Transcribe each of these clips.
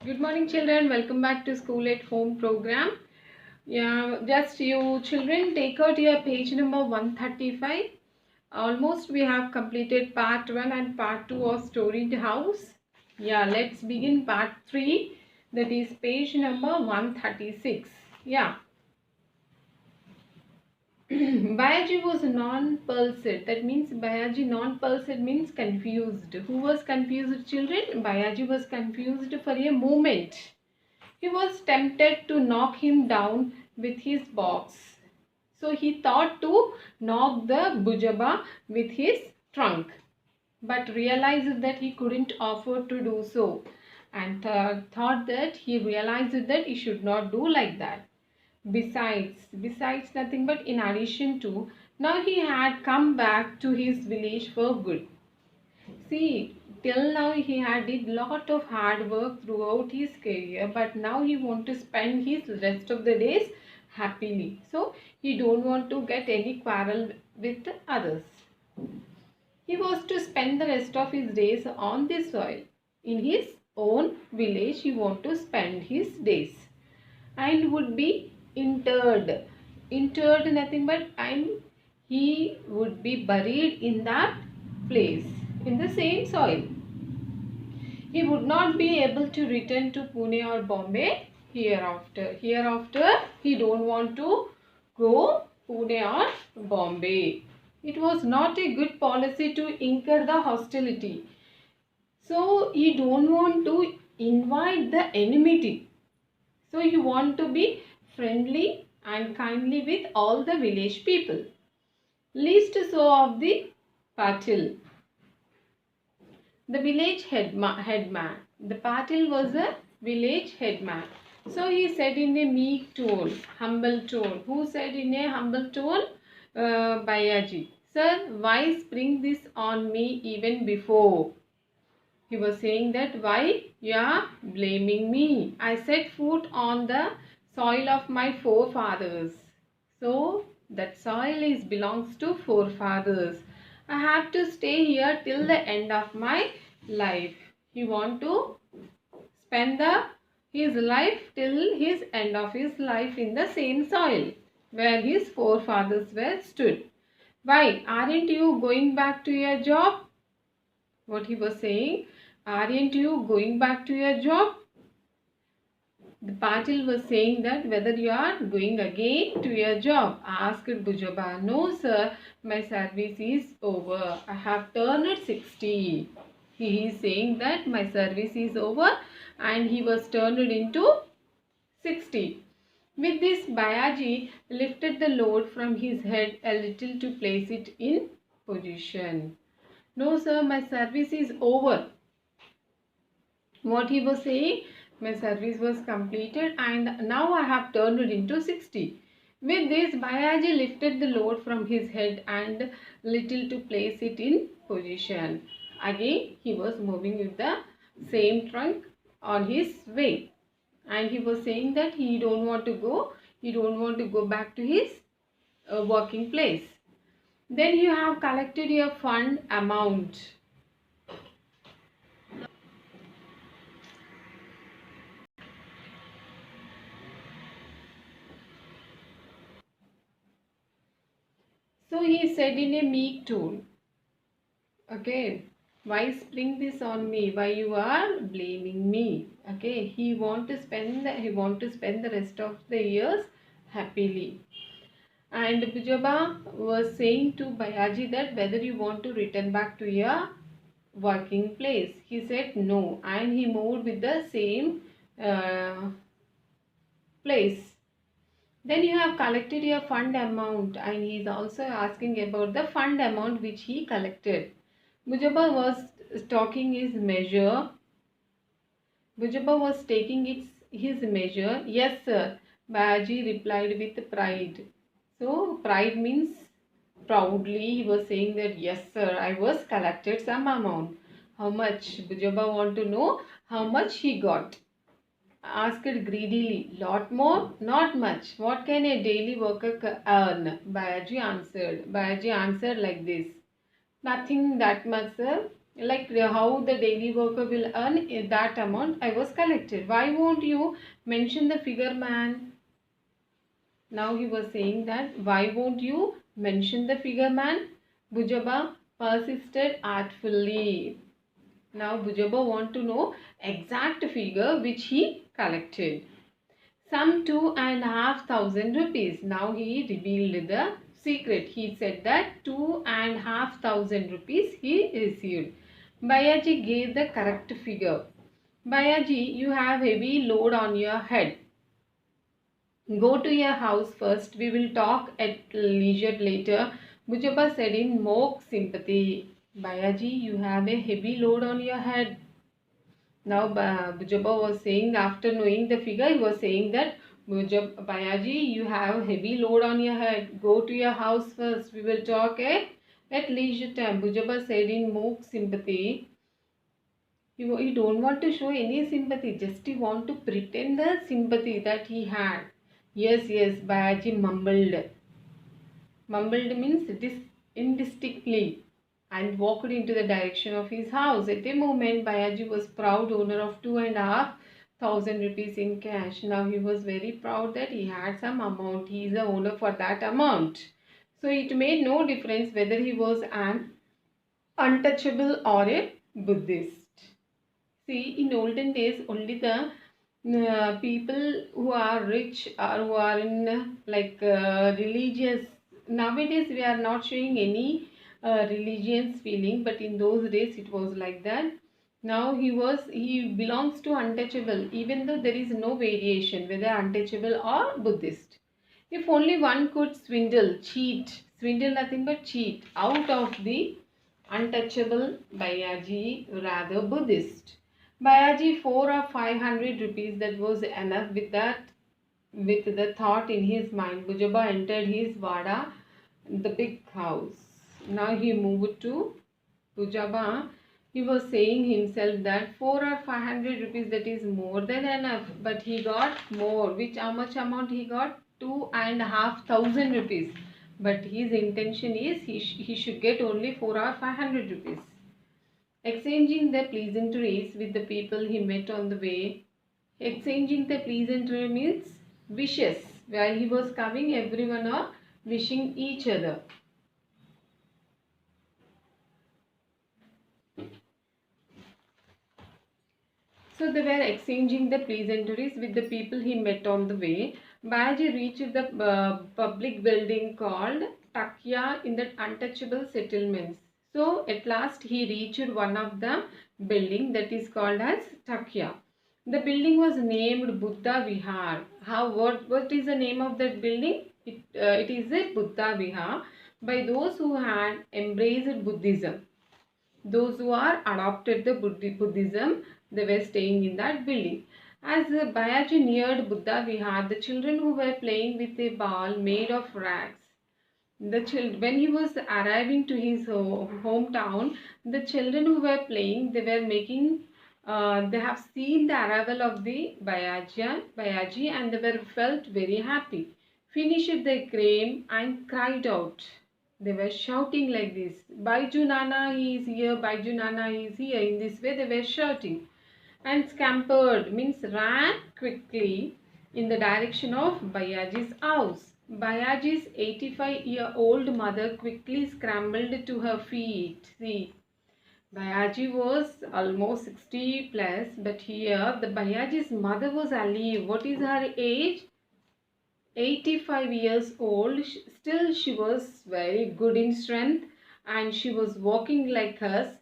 Good morning, children. Welcome back to School at Home program. Yeah, just you children take out your page number 135. Almost we have completed part 1 and part 2 of Storied House. Yeah, let's begin part 3. That is page number 136. Yeah. Bayaji was non-pulsed. That means Bayaji non-pulsed means confused. Who was confused, children? Bayaji was confused for a moment. He was tempted to knock him down with his box. So he thought to knock the Bujaba with his trunk, but realized that he couldn't afford to do so, and thought that he realized that he should not do like that. Besides nothing but in addition to, now he had come back to his village for good. See, till now he had did lot of hard work throughout his career, but now he want to spend his rest of the days happily. So he don't want to get any quarrel with others. He was to spend the rest of his days on this soil. In his own village, he want to spend his days and would be interred. Interred nothing but he would be buried in that place, in the same soil. He would not be able to return to Pune or Bombay hereafter. Hereafter, he don't want to go Pune or Bombay. It was not a good policy to incur the hostility. So, he don't want to invite the enmity. So, he want to be friendly and kindly with all the village people. Least so of the Patil, the village headman. The Patil was a village headman. So he said in a meek tone, humble tone. Who said in a humble tone? Bayaji. Sir, why spring this on me even before? He was saying that why you are blaming me? I set foot on the soil of my forefathers. So that soil is belongs to forefathers. I have to stay here till the end of my life. He want to spend his life till his end of his life in the same soil where his forefathers were stood. Why aren't you going back to your job? What he was saying, aren't you going back to your job? The Patil was saying that whether you are going again to your job. Asked Bujaba. No sir, my service is over. I have turned 60. He is saying that my service is over and he was turned into 60. With this, Bayaji lifted the load from his head a little to place it in position. No sir, my service is over. What he was saying, my service was completed and now I have turned it into 60. With this, Bayaji lifted the load from his head and little to place it in position. Again, he was moving with the same trunk on his way. And he was saying that he don't want to go back to his working place. Then you have collected your fund amount. So he said in a meek tone, okay, why spring this on me? Why you are blaming me? Okay, he want to spend the rest of the years happily. And Bujaba was saying to Bayaji that whether you want to return back to your working place. He said no, and he moved with the same uh, place. Then you have collected your fund amount, and he is also asking about the fund amount which he collected. Bujaba was talking his measure. Bujaba was taking his measure. Yes, sir. Baji replied with pride. So, pride means proudly he was saying that yes, sir, I was collected some amount. How much? Bujaba want to know how much he got. Asked greedily. Lot more? Not much. What can a daily worker earn? Bayaji answered. Bayaji answered like this. Nothing that much, sir. like how the daily worker will earn that amount I was collected. Why won't you mention the figure, man? Now he was saying that why won't you mention the figure, man? Bujaba persisted artfully. Now Bujaba want to know exact figure which he collected. Some 2,500 rupees. Now he revealed the secret. He said that 2,500 rupees he received. Bayaji gave the correct figure. Bayaji, you have heavy load on your head. Go to your house first. We will talk at leisure later. Bujaba said in mock sympathy. Bayaji, you have a heavy load on your head. Now Bujaba was saying, after knowing the figure, he was saying that Bayaji, you have heavy load on your head. Go to your house first. We will talk at leisure time. Bujaba said in mock sympathy. He don't want to show any sympathy. Just he want to pretend the sympathy that he had. Yes, yes, Bayaji mumbled. Mumbled means indistinctly and walked into the direction of his house. At the moment, Bayaji was proud owner of 2,500 rupees in cash. Now he was very proud that he had some amount. He is the owner for that amount. So it made no difference whether he was an untouchable or a Buddhist. See, in olden days, only the people who are rich or who are in religious. Nowadays, we are not showing any religious feeling, but in those days, it was like that. Now he belongs to untouchable, even though there is no variation whether untouchable or Buddhist. If only one could swindle nothing but cheat out of the untouchable Bayaji, rather Buddhist. Bayaji 4 or 500 rupees, that was enough. With the thought in his mind, Bujaba entered his Vada, the big house. Now he moved to Bujaba. He was saying himself that 4 or 500 rupees, that is more than enough. But he got more. How much amount he got? 2,500 rupees. But his intention is he should get only 4 or 500 rupees. Exchanging the pleasantries with the people he met on the way. Exchanging the pleasantry means wishes. While he was coming, everyone are wishing each other. So they were exchanging the pleasantries with the people he met on the way. Bayaji reached the public building called Takya in the untouchable settlements. So at last he reached one of the building that is called as Takya. The building was named Buddha Vihar. What is the name of that building? It is a Buddha Vihar by those who had embraced Buddhism. Those who are adopted the Buddhism, they were staying in that building. As Bayaji neared Buddha Vihar, the children who were playing with a ball made of rags. When he was arriving to his hometown, the children who were playing, they were making. They have seen the arrival of the Bayaji, and they were felt very happy. Finished the game and cried out. They were shouting like this, Baiju Nana, he is here, Baiju Nana, he is here. In this way they were shouting. And scampered means ran quickly in the direction of Bayaji's house. Bayaji's 85-year-old mother quickly scrambled to her feet. See, Bayaji was almost 60 plus, but here the Bayaji's mother was alive. What is her age? 85 years old. Still she was very good in strength and she was walking like us.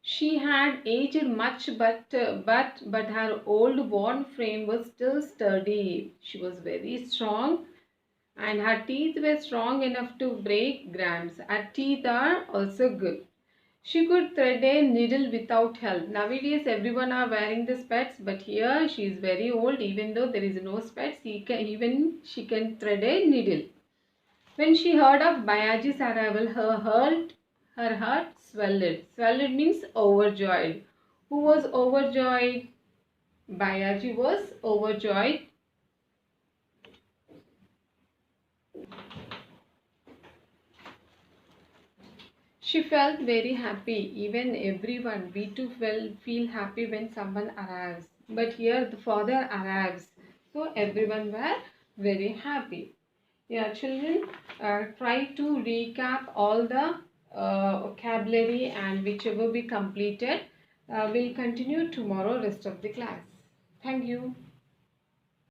She had aged much, but her old worn frame was still sturdy. She was very strong and her teeth were strong enough to break grams. Her teeth are also good. She could thread a needle without help. Nowadays everyone are wearing the specs, but here she is very old. Even though there is no specs, she can thread a needle. When she heard of Bayaji's arrival, her heart swelled. Swelled means overjoyed. Who was overjoyed? Bayaji was overjoyed. She felt very happy. Even everyone, we too feel happy when someone arrives. But here the father arrives. So everyone were very happy. Yeah, children, try to recap all the vocabulary and whichever we completed. We'll continue tomorrow rest of the class. Thank you.